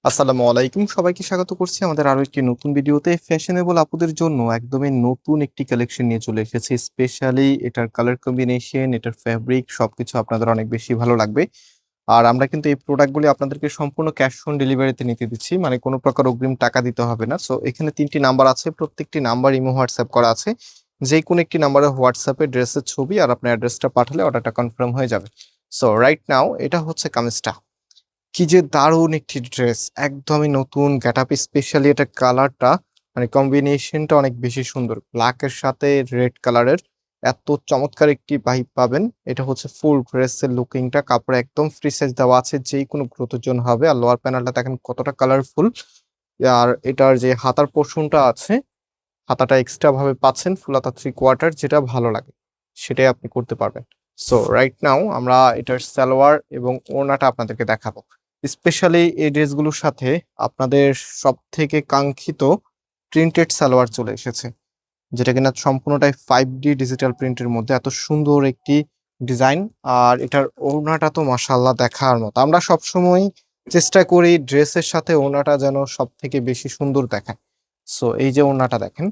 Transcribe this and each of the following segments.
আসসালামু আলাইকুম, সবাইকে স্বাগত করছি আমাদের আরো একটি নতুন ভিডিওতে। ফ্যাশনেবল আপুদের জন্য একদমই নতুন একটি কালেকশন নিয়ে চলে এসেছি। স্পেশালি এটার কালার কম্বিনেশন, এটার ফ্যাব্রিক সবকিছু আপনাদের অনেক বেশি ভালো লাগবে। আর আমরা কিন্তু এই প্রোডাক্টগুলি আপনাদেরকে সম্পূর্ণ ক্যাশ অন ডেলিভারিতে নিতে দিচ্ছি, মানে কোনো প্রকার অগ্রিম টাকা দিতে হবে না। সো এখানে তিনটি নাম্বার আছে, প্রত্যেকটি নাম্বার ইমো হোয়াটসঅ্যাপ করা আছে। যে কোনো একটি নাম্বারে হোয়াটসঅ্যাপে ড্রেসের ছবি আর আপনার অ্যাড্রেসটা পাঠালে অর্ডারটা কনফার্ম হয়ে যাবে। সো রাইট নাও এটা হচ্ছে কামিজটা। কি যে দারুণ একটি ড্রেস, একদমই নতুন গেটআপ। স্পেশালি এটা কালারটা, মানে কম্বিনেশনটা অনেক বেশি সুন্দর। ব্ল্যাকের সাথে রেড কালারের এত চমৎকার একটি ভাইব পাবেন। এটা হচ্ছে ফুল ড্রেসের লুকিংটা, কাপড়ে একদম ফ্রি সাইজ দেওয়া আছে, যেই কোনো গ্রোথের জন্য হবে। আর লোয়ার প্যানেলটা দেখেন কতটা কালারফুল। আর এটার যে হাতার পোর্শনটা আছে, হাতাটা এক্সট্রা ভাবে পাচ্ছেন, ফুল হাতা 3/4, যেটা ভালো লাগে সেটাই আপনি করতে পারবেন। সো রাইট নাও আমরা এটার সালোয়ার এবং ওড়নাটা আপনাদেরকে দেখাবো। স্পেশালি এই ড্রেসগুলোর সাথে আপনাদের সব থেকে কাঙ্ক্ষিত প্রিন্টেড সালোয়ার চলে এসেছে, যেটা কিনা সম্পূর্ণটাই 5D ডিজিটাল প্রিন্টের মধ্যে, এত সুন্দর একটি ডিজাইন। আর এটার ওড়নাটা তো মাশাআল্লাহ দেখার মতো। আমরা সবসময় চেষ্টা করি ড্রেসের সাথে ওড়নাটা যেন সব থেকে বেশি সুন্দর দেখায়। সো এই যে ওড়নাটা দেখেন,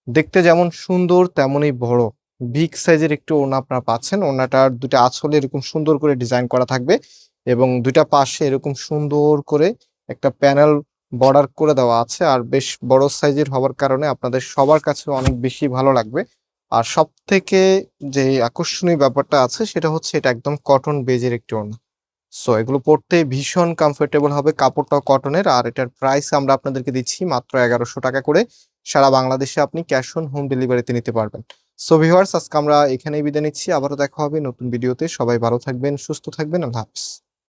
দেখতে যেমন সুন্দর তেমনই বড়, বিগ সাইজের একটু ওড়না আপনারা পাচ্ছেন। ওড়নাটার দুটো আঁচলে এরকম সুন্দর করে ডিজাইন করা থাকবে এবং দুইটা পাশে এরকম সুন্দর করে একটা প্যানেল বর্ডার করে দেওয়া আছে। আর বেশ বড় সাইজের হওয়ার কারণে আপনাদের সবার কাছে অনেক বেশি ভালো লাগবে। আর সব থেকে যে আকর্ষণীয় ব্যাপারটা আছে সেটা হচ্ছে এটা একদম কটন বেজের একটি ওড়না। সো এগুলো পড়তে ভীষণ কমফোর্টেবল হবে, কাপড়টাও কটনের। আর এটার প্রাইস আমরা আপনাদেরকে দিচ্ছি মাত্র 1100 টাকা করে। সারা বাংলাদেশে আপনি ক্যাশ অন হোম ডেলিভারিতে নিতে পারবেন। সো ভিউয়ার্স, আজকে আমরা এখানেই বিদায় নিচ্ছি, আবারও দেখা হবে নতুন ভিডিওতে। সবাই ভালো থাকবেন, সুস্থ থাকবেন, আল্লাহ হাফেজ।